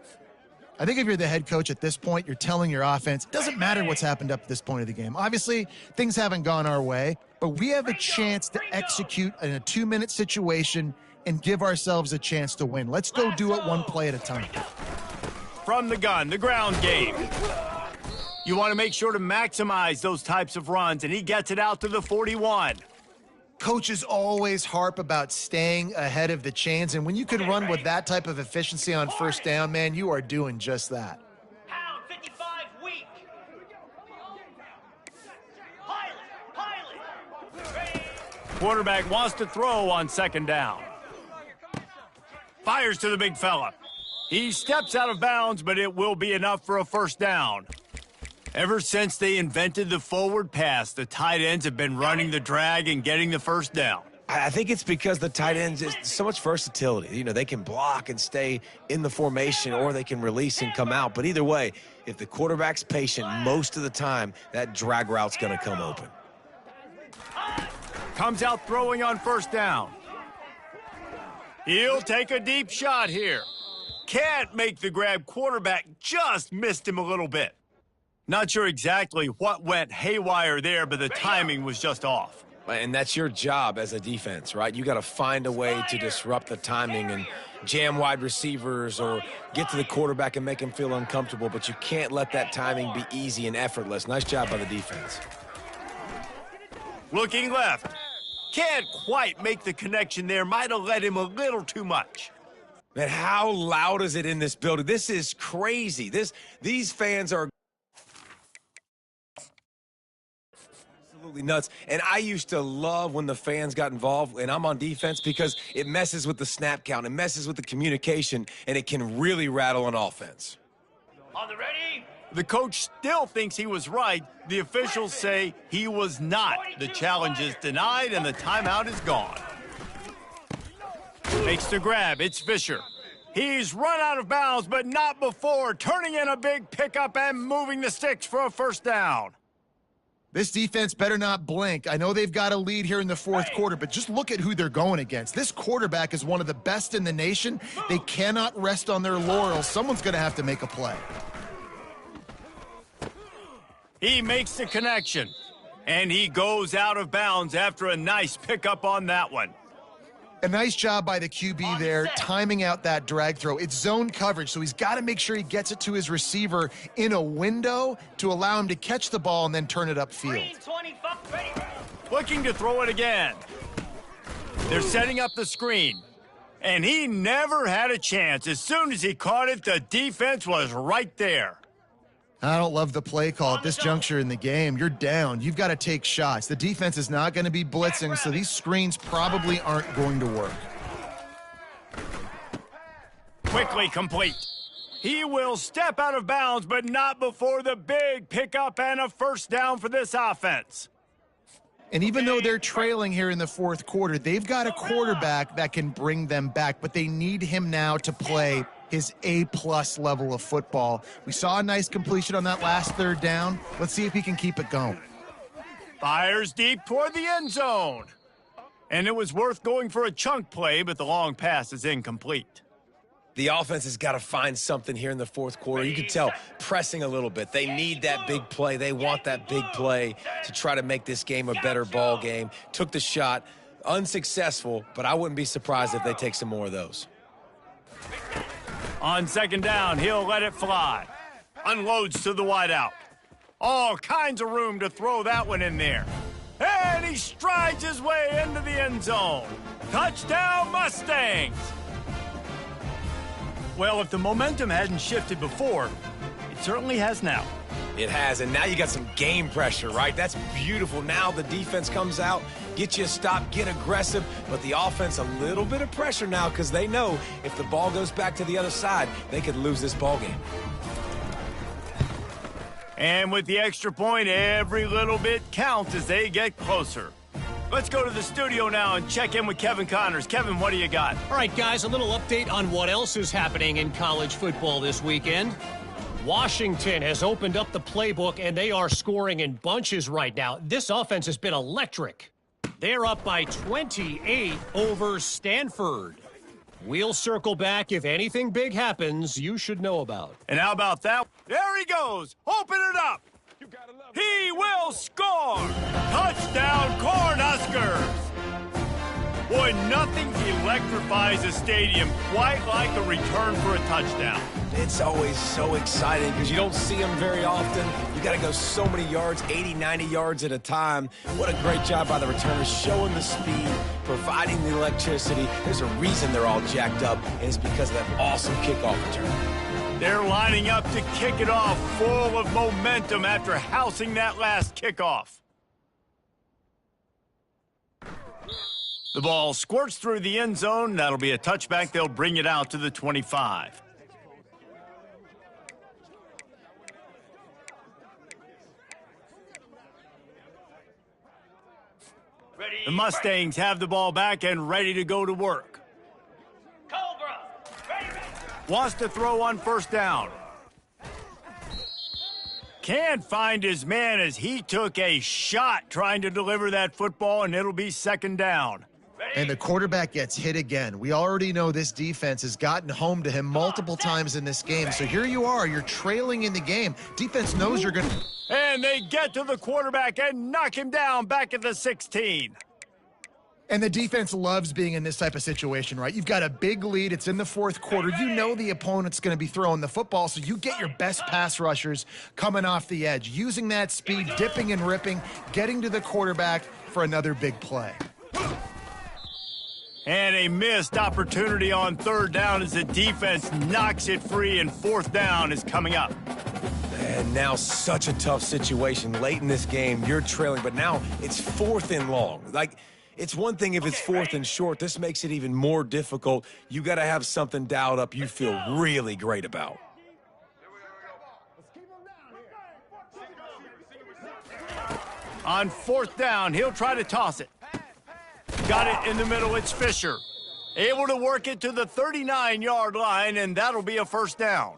I think if you're the head coach at this point, you're telling your offense, it doesn't matter what's happened up to this point of the game. Obviously, things haven't gone our way, but we have a chance to execute in a 2-minute situation and give ourselves a chance to win. Let's go do it one play at a time. From the gun, the ground game. You want to make sure to maximize those types of runs, and he gets it out to the 41. Coaches always harp about staying ahead of the chains, and when you can run with that type of efficiency on first down, man, you are doing just that. Pound 55 weak. Pilot. Ready. Quarterback wants to throw on second down. Fires to the big fella. He steps out of bounds, but it will be enough for a first down. Ever since they invented the forward pass, the tight ends have been running the drag and getting the first down. I think it's because the tight ends is so much versatility. You know, they can block and stay in the formation, or they can release and come out. But either way, if the quarterback's patient most of the time, that drag route's going to come open. Comes out throwing on first down. He'll take a deep shot here. Can't make the grab. Quarterback just missed him a little bit. Not sure exactly what went haywire there, but the timing was just off. And that's your job as a defense, right? You got to find a way to disrupt the timing and jam wide receivers or get to the quarterback and make him feel uncomfortable, but you can't let that timing be easy and effortless. Nice job by the defense. Looking left. Can't quite make the connection there. Might have let him a little too much. Man, how loud is it in this building? This is crazy. These fans are absolutely nuts. And I used to love when the fans got involved, and I'm on defense, because it messes with the snap count, it messes with the communication, and it can really rattle an offense. On the ready. The coach still thinks he was right. The officials say he was not. The challenge is denied, and the timeout is gone. Makes the grab. It's Fisher. He's run out of bounds, but not before turning in a big pickup and moving the sticks for a first down. This defense better not blink. I know they've got a lead here in the fourth quarter, but just look at who they're going against. This quarterback is one of the best in the nation. They cannot rest on their laurels. Someone's going to have to make a play. He makes the connection, and he goes out of bounds after a nice pickup on that one. A nice job by the QB there, timing out that drag throw. It's zone coverage, so he's got to make sure he gets it to his receiver in a window to allow him to catch the ball and then turn it upfield. Green 25. Ready. Looking to throw it again. They're setting up the screen, and he never had a chance. As soon as he caught it, the defense was right there. I don't love the play call at this juncture in the game. You're down. You've got to take shots. The defense is not going to be blitzing, so these screens probably aren't going to work. Quickly complete. He will step out of bounds, but not before the big pickup and a first down for this offense. And even though they're trailing here in the fourth quarter, they've got a quarterback that can bring them back, but they need him now to play his A-plus level of football. We saw a nice completion on that last third down. Let's see if he can keep it going. Fires deep toward the end zone. And it was worth going for a chunk play, but the long pass is incomplete. The offense has got to find something here in the fourth quarter. You can tell pressing a little bit. They need that big play. They want that big play to try to make this game a better ball game. Took the shot, unsuccessful, but I wouldn't be surprised if they take some more of those. On second down, he'll let it fly. Unloads to the wideout. All kinds of room to throw that one in there. And he strides his way into the end zone. Touchdown, Mustangs! Well, if the momentum hadn't shifted before, it certainly has now. It has, and now you got some game pressure, right? That's beautiful. Now the defense comes out, get you a stop, get aggressive, but the offense a little bit of pressure now because they know if the ball goes back to the other side, they could lose this ball game. And with the extra point, every little bit counts as they get closer. Let's go to the studio now and check in with Kevin Connors. Kevin, what do you got? All right, guys, a little update on what else is happening in college football this weekend. Washington has opened up the playbook, and they are scoring in bunches right now. This offense has been electric. They're up by 28 over Stanford. We'll circle back if anything big happens you should know about. And how about that? There he goes. Open it up. He will score. Touchdown, Corn Boy, nothing electrifies a stadium quite like a return for a touchdown. It's always so exciting because you don't see them very often. You got to go so many yards, 80, 90 yards at a time. What a great job by the returners, showing the speed, providing the electricity. There's a reason they're all jacked up, and it's because of that awesome kickoff return. They're lining up to kick it off, full of momentum after housing that last kickoff. The ball squirts through the end zone. That'll be a touchback. They'll bring it out to the 25. The Mustangs have the ball back and ready to go to work. Cobra, ready. Wants to throw on first down. Can't find his man as he took a shot trying to deliver that football, and it'll be second down. And the quarterback gets hit again. We already know this defense has gotten home to him multiple times in this game. So here you are, you're trailing in the game. Defense knows you're going to... And they get to the quarterback and knock him down back at the 16. And the defense loves being in this type of situation, right? You've got a big lead. It's in the fourth quarter. You know the opponent's going to be throwing the football, so you get your best pass rushers coming off the edge, using that speed, dipping and ripping, getting to the quarterback for another big play. And a missed opportunity on third down as the defense knocks it free, and fourth down is coming up. And now such a tough situation late in this game. You're trailing, but now it's fourth and long. Like, it's one thing if it's fourth and short. This makes it even more difficult. You got to have something dialed up you feel really great about. On fourth down, he'll try to toss it. Got it in the middle, it's Fisher. Able to work it to the 39-yard line, and that'll be a first down.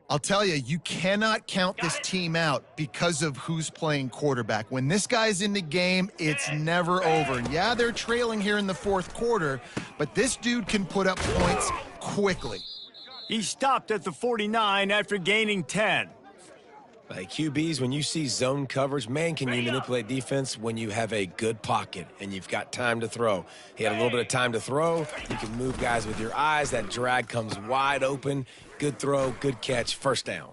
I'll tell you, you cannot count this team out because of who's playing quarterback. When this guy's in the game, it's never over. And yeah, they're trailing here in the fourth quarter, but this dude can put up points quickly. He stopped at the 49 after gaining 10. Like QBs, when you see zone coverage, man, can you manipulate defense when you have a good pocket and you've got time to throw. He had a little bit of time to throw. You can move guys with your eyes. That drag comes wide open. Good throw, good catch, first down.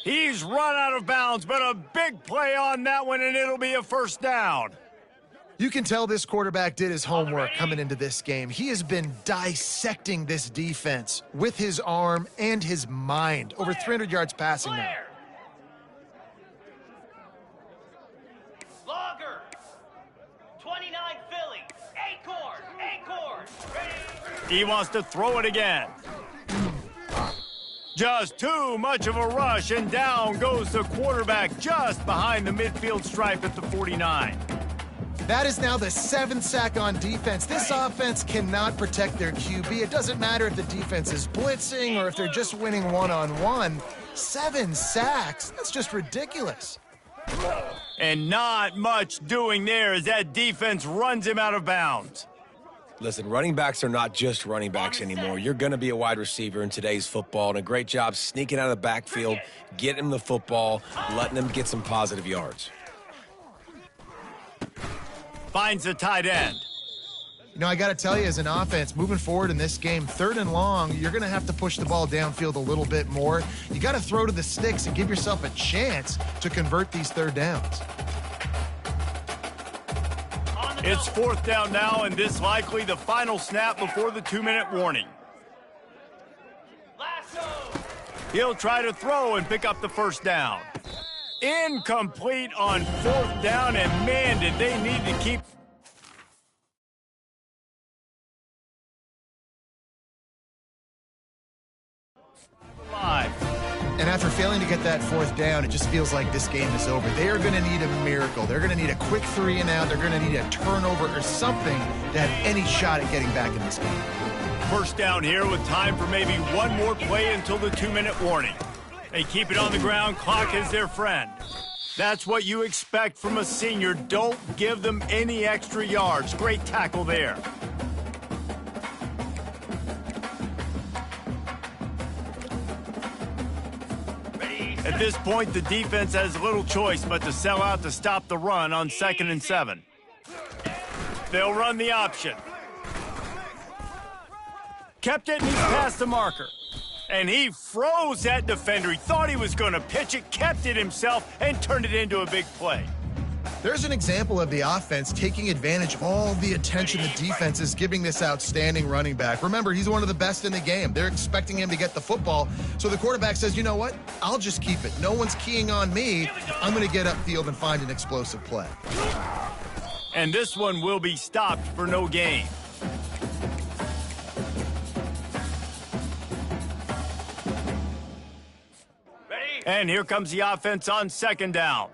He's run out of bounds, but a big play on that one, and it'll be a first down. You can tell this quarterback did his homework coming into this game. He has been dissecting this defense with his arm and his mind. Over 300 yards passing now. Logger, 29 Philly, Acorn, ready. He wants to throw it again. Just too much of a rush, and down goes the quarterback just behind the midfield stripe at the 49. That is now the 7th sack on defense. This offense cannot protect their QB. It doesn't matter if the defense is blitzing or if they're just winning one-on-one. 7 sacks, that's just ridiculous. And not much doing there as that defense runs him out of bounds. Listen, running backs are not just running backs anymore. You're going to be a wide receiver in today's football, and a great job sneaking out of the backfield, getting him the football, letting him get some positive yards. Finds the tight end. You know, I got to tell you, as an offense, moving forward in this game, 3rd and long, you're going to have to push the ball downfield a little bit more. You got to throw to the sticks and give yourself a chance to convert these 3rd downs. It's 4th down now, and this likely the final snap before the 2-minute warning. He'll try to throw and pick up the first down. Incomplete on 4th down, and man, did they need to keep alive. And after failing to get that 4th down, it just feels like this game is over. They are going to need a miracle. They're going to need a quick 3 and out. They're going to need a turnover or something to have any shot at getting back in this game. First down here with time for maybe one more play until the 2-minute warning. They keep it on the ground. Clock is their friend. That's what you expect from a senior. Don't give them any extra yards. Great tackle there. At this point, the defense has little choice but to sell out to stop the run on 2nd and 7. They'll run the option. kept it, and he's past the marker. And he froze that defender. He thought he was going to pitch it, kept it himself, and turned it into a big play. There's an example of the offense taking advantage of all the attention the defense is giving this outstanding running back. Remember, he's one of the best in the game. They're expecting him to get the football. So the quarterback says, you know what? I'll just keep it. No one's keying on me. I'm going to get upfield and find an explosive play. And this one will be stopped for no gain. Ready? And here comes the offense on second down.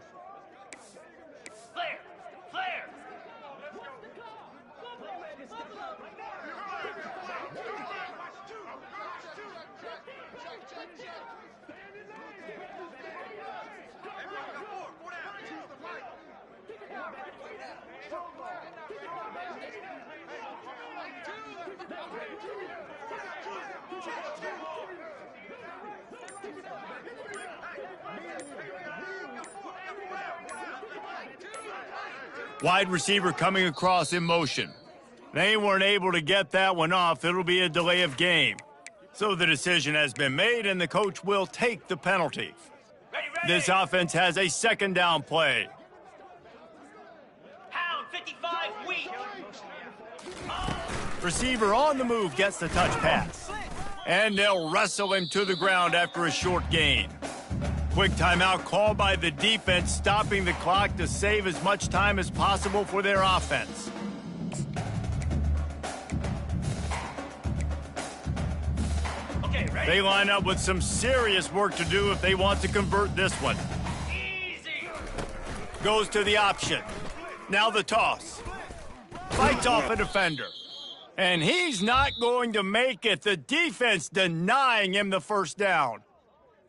Flare! Flare! Wide receiver coming across in motion. They weren't able to get that one off. It'll be a delay of game. So the decision has been made, and the coach will take the penalty. Ready, ready! This offense has a second down play. Pound 55 weak! Receiver on the move gets the touch pass. And they'll wrestle him to the ground after a short gain. Quick timeout called by the defense, stopping the clock to save as much time as possible for their offense. Okay, ready? They line up with some serious work to do if they want to convert this one. Easy! Goes to the option. Now the toss. Fights off a defender. And he's not going to make it. The defense denying him the first down.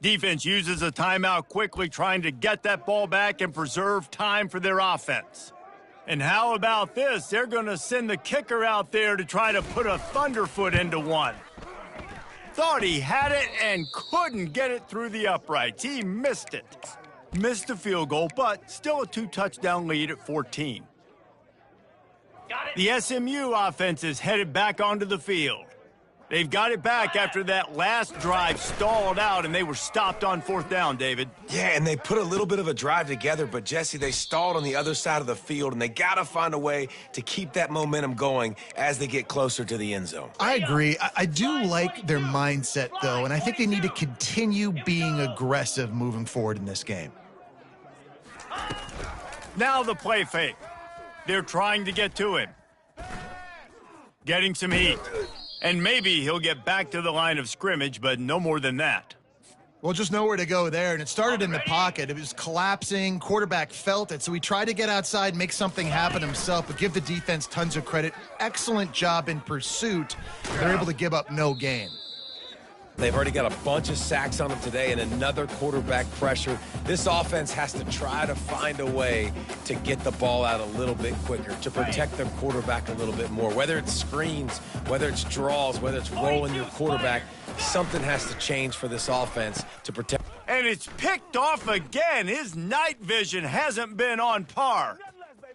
Defense uses a timeout quickly, trying to get that ball back and preserve time for their offense. And how about this? They're going to send the kicker out there to try to put a thunderfoot into one. Thought he had it and couldn't get it through the uprights. He missed it. Missed the field goal, but still a 2-touchdown lead at 14. Got it? The SMU offense is headed back onto the field. They've got it back after that last drive stalled out, and they were stopped on fourth down, David. Yeah, and they put a little bit of a drive together, but, Jesse, they stalled on the other side of the field, and they got to find a way to keep that momentum going as they get closer to the end zone. I agree. I do like their mindset, though, and I think they need to continue being aggressive moving forward in this game. Now the play fake. They're trying to get to him. Getting some heat. And maybe he'll get back to the line of scrimmage, but no more than that. Well, just nowhere to go there, and it started in the pocket. It was collapsing. Quarterback felt it, so he tried to get outside, make something happen himself, but give the defense tons of credit. Excellent job in pursuit. They're able to give up no gain. They've already got a bunch of sacks on them today and another quarterback pressure. This offense has to try to find a way to get the ball out a little bit quicker, to protect their quarterback a little bit more. Whether it's screens, whether it's draws, whether it's rolling your quarterback, something has to change for this offense to protect. And it's picked off again. His night vision hasn't been on par.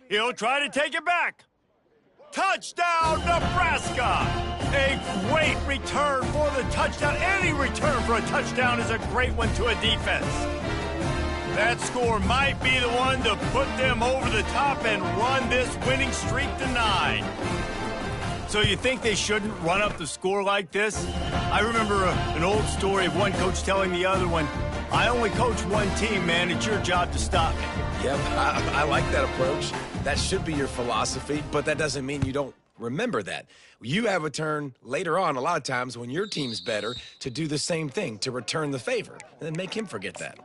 He'll try to take it back. Touchdown, Nebraska! A great return for the touchdown. Any return for a touchdown is a great one to a defense. That score might be the one to put them over the top and run this winning streak to 9. So you think they shouldn't run up the score like this? I remember an old story of one coach telling the other one, I only coach one team, man. It's your job to stop me. Yep, I like that approach. That should be your philosophy, but that doesn't mean you don't remember that. You have a turn later on, a lot of times, when your team's better, to do the same thing, to return the favor, and then make him forget that.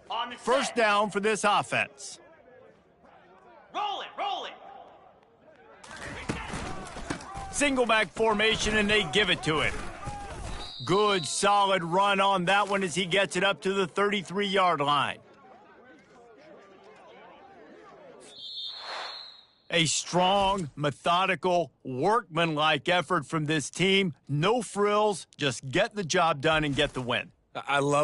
On the First set. down for this offense. Roll it, roll it. Single back formation, and they give it to him. Good, solid run on that one as he gets it up to the 33-yard line. A strong, methodical, workmanlike effort from this team. No frills, just get the job done and get the win. I love